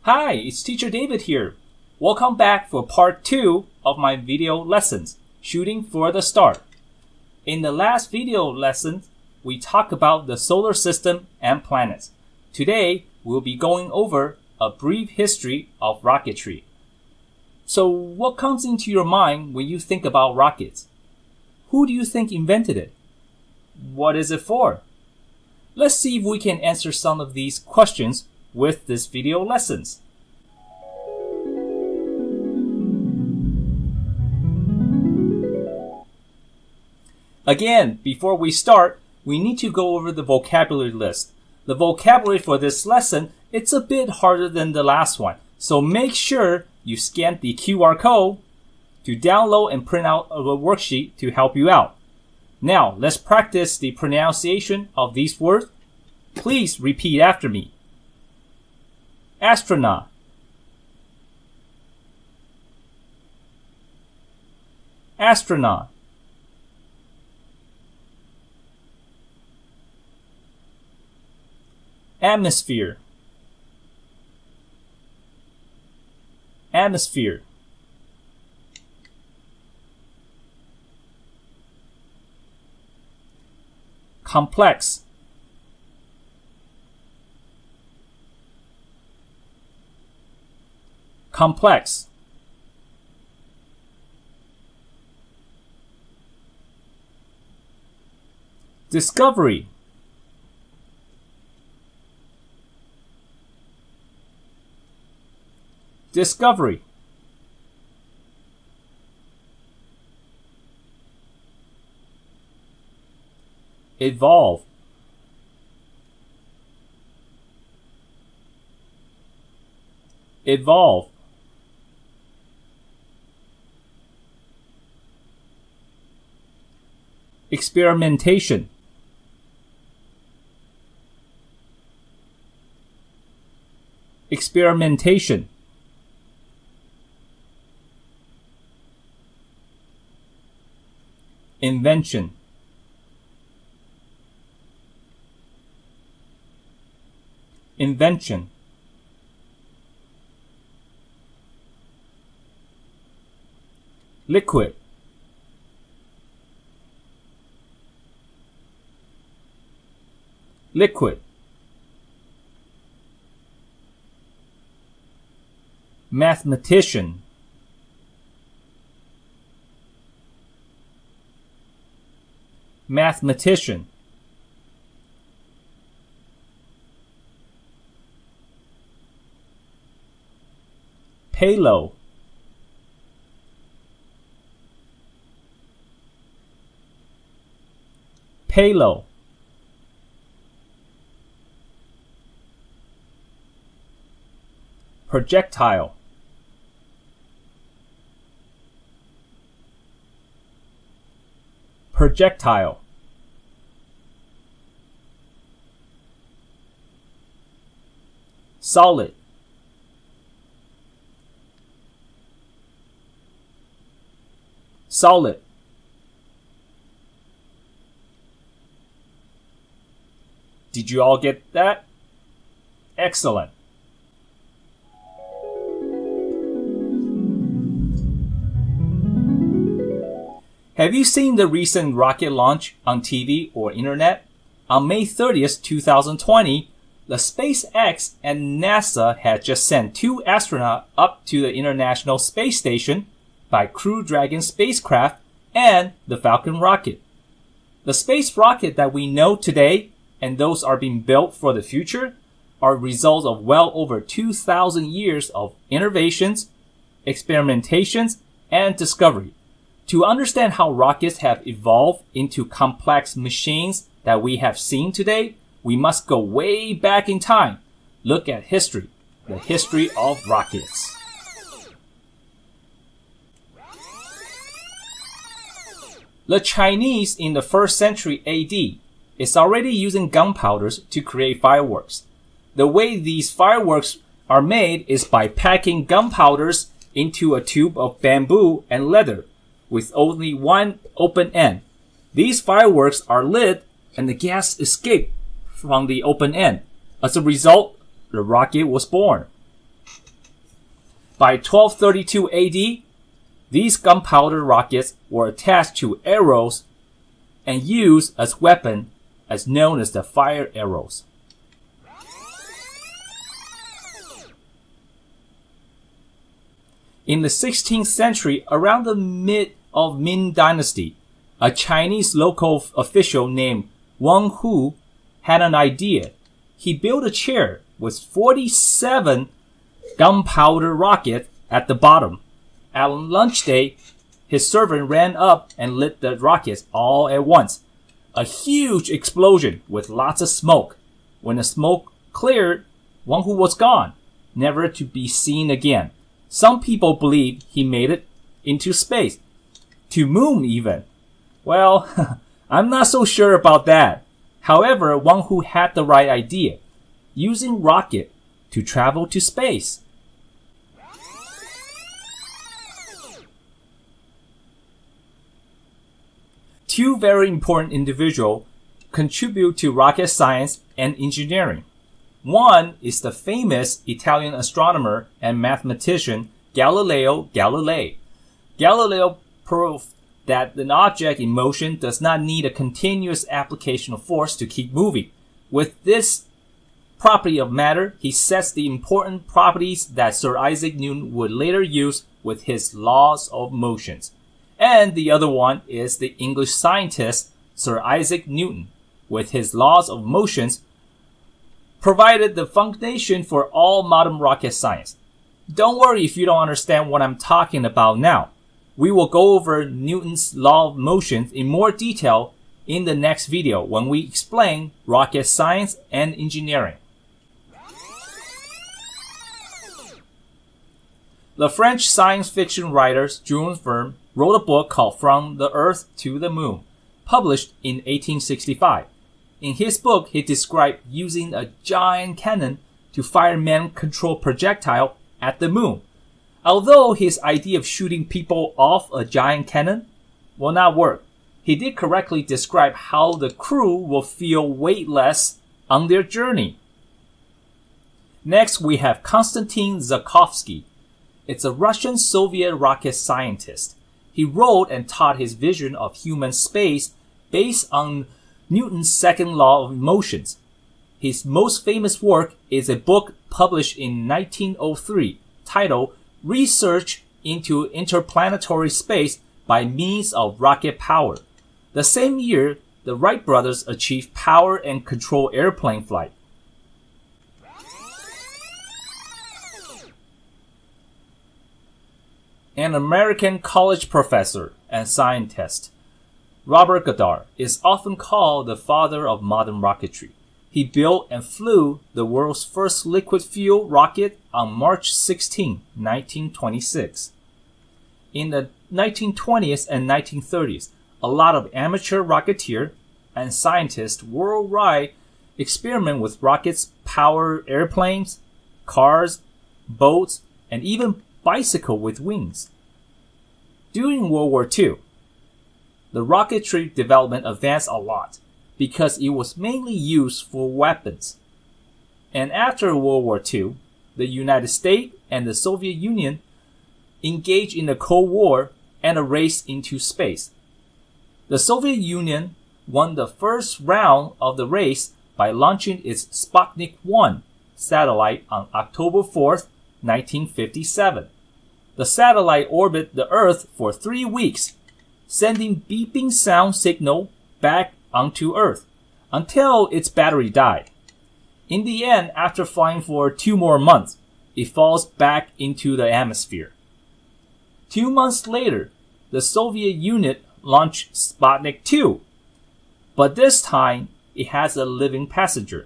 Hi, it's Teacher David here. Welcome back for part 2 of my video lessons, Shooting for the Star. In the last video lesson, we talked about the solar system and planets. Today, we'll be going over a brief history of rocketry. So, what comes into your mind when you think about rockets? Who do you think invented it? What is it for? Let's see if we can answer some of these questions with this video lessons. Again, before we start, we need to go over the vocabulary list. The vocabulary for this lesson, it's a bit harder than the last one, so make sure you scan the QR code to download and print out a worksheet to help you out. Now, let's practice the pronunciation of these words. Please repeat after me. Astronaut, astronaut, atmosphere, atmosphere, complex, complex, discovery, discovery, evolve, evolve, experimentation, experimentation, invention, invention, liquid, liquid, mathematician, mathematician, payload, payload, projectile, projectile, solid, solid, did you all get that? Excellent. Have you seen the recent rocket launch on TV or internet? On May 30th, 2020, the SpaceX and NASA had just sent 2 astronauts up to the International Space Station by Crew Dragon spacecraft and the Falcon rocket. The space rocket that we know today and those are being built for the future are results of well over 2,000 years of innovations, experimentations, and discovery. To understand how rockets have evolved into complex machines that we have seen today, we must go way back in time. Look at history, the history of rockets. The Chinese in the 1st century AD is already using gunpowders to create fireworks. The way these fireworks are made is by packing gunpowders into a tube of bamboo and leather with only one open end. These fireworks are lit and the gas escapes from the open end. As a result, the rocket was born. By 1232 AD, these gunpowder rockets were attached to arrows and used as weapon as known as the fire arrows. In the 16th century, around the mid of Ming Dynasty, a Chinese local official named Wang Hu had an idea. He built a chair with 47 gunpowder rockets at the bottom. At lunch day, his servant ran up and lit the rockets all at once. A huge explosion with lots of smoke. When the smoke cleared, Wang Hu was gone, never to be seen again. Some people believe he made it into space, to moon even. Well, I'm not so sure about that. However, Wang Hu had the right idea, using rocket to travel to space. Two very important individuals contribute to rocket science and engineering. One is the famous Italian astronomer and mathematician Galileo Galilei. Galileo proved that an object in motion does not need a continuous application of force to keep moving. With this property of matter, he sets the important properties that Sir Isaac Newton would later use with his laws of motions. And the other one is the English scientist Sir Isaac Newton, with his laws of motions, provided the foundation for all modern rocket science. Don't worry if you don't understand what I'm talking about now. We will go over Newton's law of motion in more detail in the next video when we explain rocket science and engineering. The French science fiction writer Jules Verne wrote a book called From the Earth to the Moon, published in 1865. In his book, he described using a giant cannon to fire man-controlled projectile at the moon. Although his idea of shooting people off a giant cannon will not work, he did correctly describe how the crew will feel weightless on their journey. Next, we have Constantine Zakovsky. It's a Russian-Soviet rocket scientist. He wrote and taught his vision of human space based on Newton's second law of motions. His most famous work is a book published in 1903 titled Research into Interplanetary Space by Means of Rocket Power. The same year, the Wright brothers achieved power and control airplane flight. An American college professor and scientist, Robert Goddard, is often called the father of modern rocketry. He built and flew the world's first liquid-fuel rocket on March 16, 1926. In the 1920s and 1930s, a lot of amateur rocketeers and scientists worldwide experiment with rockets, power airplanes, cars, boats, and even bicycle with wings. During World War II, the rocketry development advanced a lot because it was mainly used for weapons. And after World War II, the United States and the Soviet Union engaged in the Cold War and a race into space. The Soviet Union won the first round of the race by launching its Sputnik 1 satellite on October 4, 1957. The satellite orbited the Earth for 3 weeks, sending beeping sound signal back onto Earth until its battery died. In the end, after flying for 2 more months, it falls back into the atmosphere. 2 months later, the Soviet unit launched Sputnik 2, but this time it has a living passenger,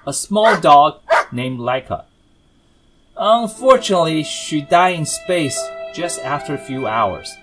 a small dog named Laika. Unfortunately, she died in space just after a few hours.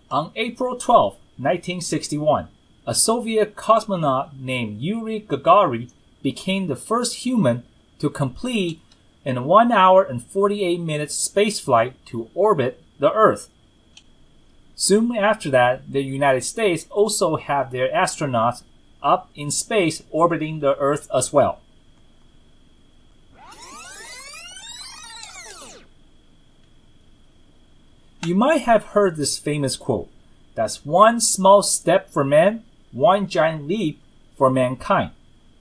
On April 12, 1961, a Soviet cosmonaut named Yuri Gagarin became the first human to complete an 1 hour and 48 minutes spaceflight to orbit the Earth. Soon after that, the United States also had their astronauts up in space orbiting the Earth as well. You might have heard this famous quote, "That's one small step for man, one giant leap for mankind."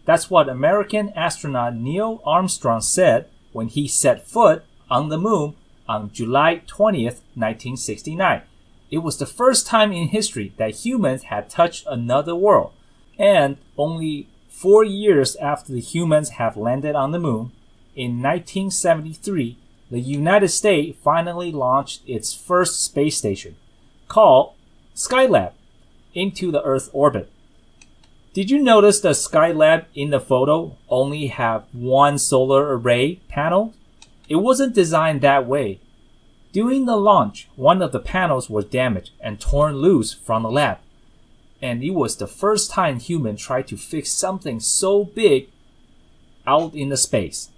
That's what American astronaut Neil Armstrong said when he set foot on the moon on July 20th, 1969. It was the first time in history that humans had touched another world. And only 4 years after the humans have landed on the moon, in 1973, the United States finally launched its first space station, called Skylab, into the Earth orbit. Did you notice the Skylab in the photo only have one solar array panel? It wasn't designed that way. During the launch, one of the panels was damaged and torn loose from the lab. And it was the first time humans tried to fix something so big out in the space.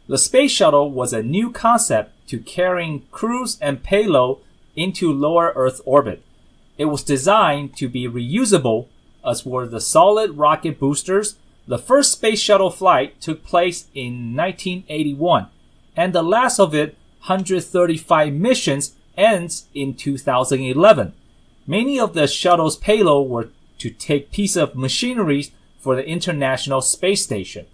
The space shuttle was a new concept to carrying crews and payload into lower Earth orbit. It was designed to be reusable, as were the solid rocket boosters. The first space shuttle flight took place in 1981, and the last of its 135 missions ends in 2011. Many of the shuttle's payload were to take pieces of machinery for the International Space Station.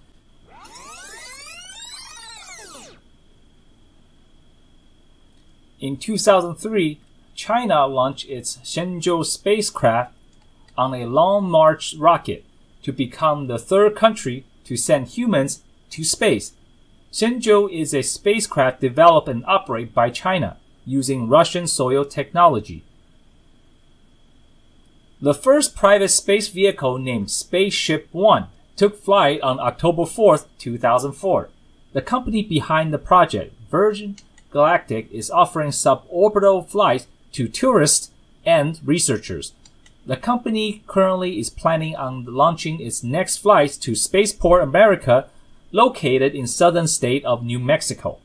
In 2003, China launched its Shenzhou Spacecraft on a Long March rocket to become the third country to send humans to space. Shenzhou is a spacecraft developed and operated by China using Russian soil technology. The first private space vehicle named Spaceship One took flight on October 4, 2004. The company behind the project, Virgin Galactic, is offering suborbital flights to tourists and researchers. The company currently is planning on launching its next flights to Spaceport America, located in southern state of New Mexico.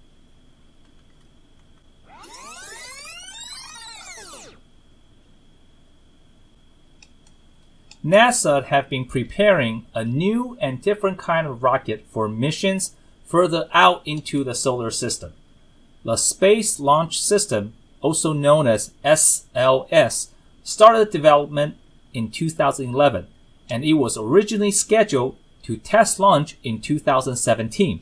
NASA have been preparing a new and different kind of rocket for missions further out into the solar system. The Space Launch System, also known as SLS, started development in 2011, and it was originally scheduled to test launch in 2017.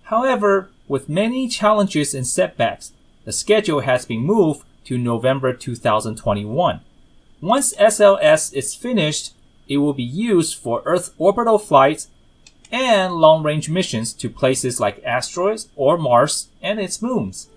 However, with many challenges and setbacks, the schedule has been moved to November 2021. Once SLS is finished, it will be used for Earth orbital flights and long-range missions to places like asteroids or Mars and its moons.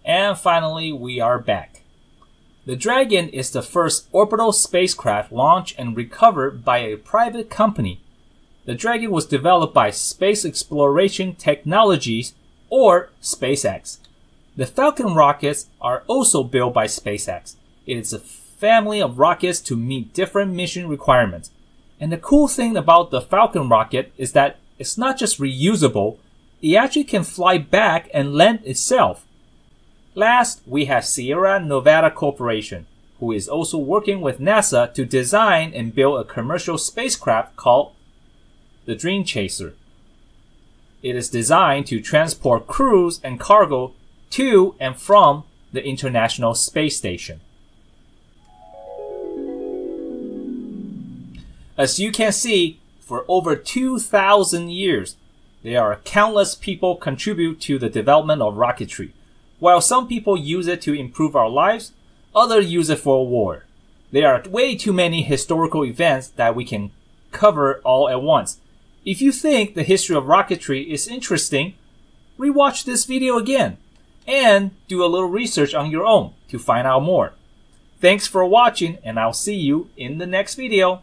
And finally, we are back. The Dragon is the first orbital spacecraft launched and recovered by a private company. The Dragon was developed by Space Exploration Technologies, or SpaceX. The Falcon rockets are also built by SpaceX. It is a family of rockets to meet different mission requirements. And the cool thing about the Falcon rocket is that it's not just reusable, it actually can fly back and land itself. Last, we have Sierra Nevada Corporation, who is also working with NASA to design and build a commercial spacecraft called the Dream Chaser. It is designed to transport crews and cargo to and from the International Space Station. As you can see, for over 2,000 years, there are countless people contribute to the development of rocketry. While some people use it to improve our lives, others use it for war. There are way too many historical events that we can cover all at once. If you think the history of rocketry is interesting, rewatch this video again and do a little research on your own to find out more. Thanks for watching, and I'll see you in the next video.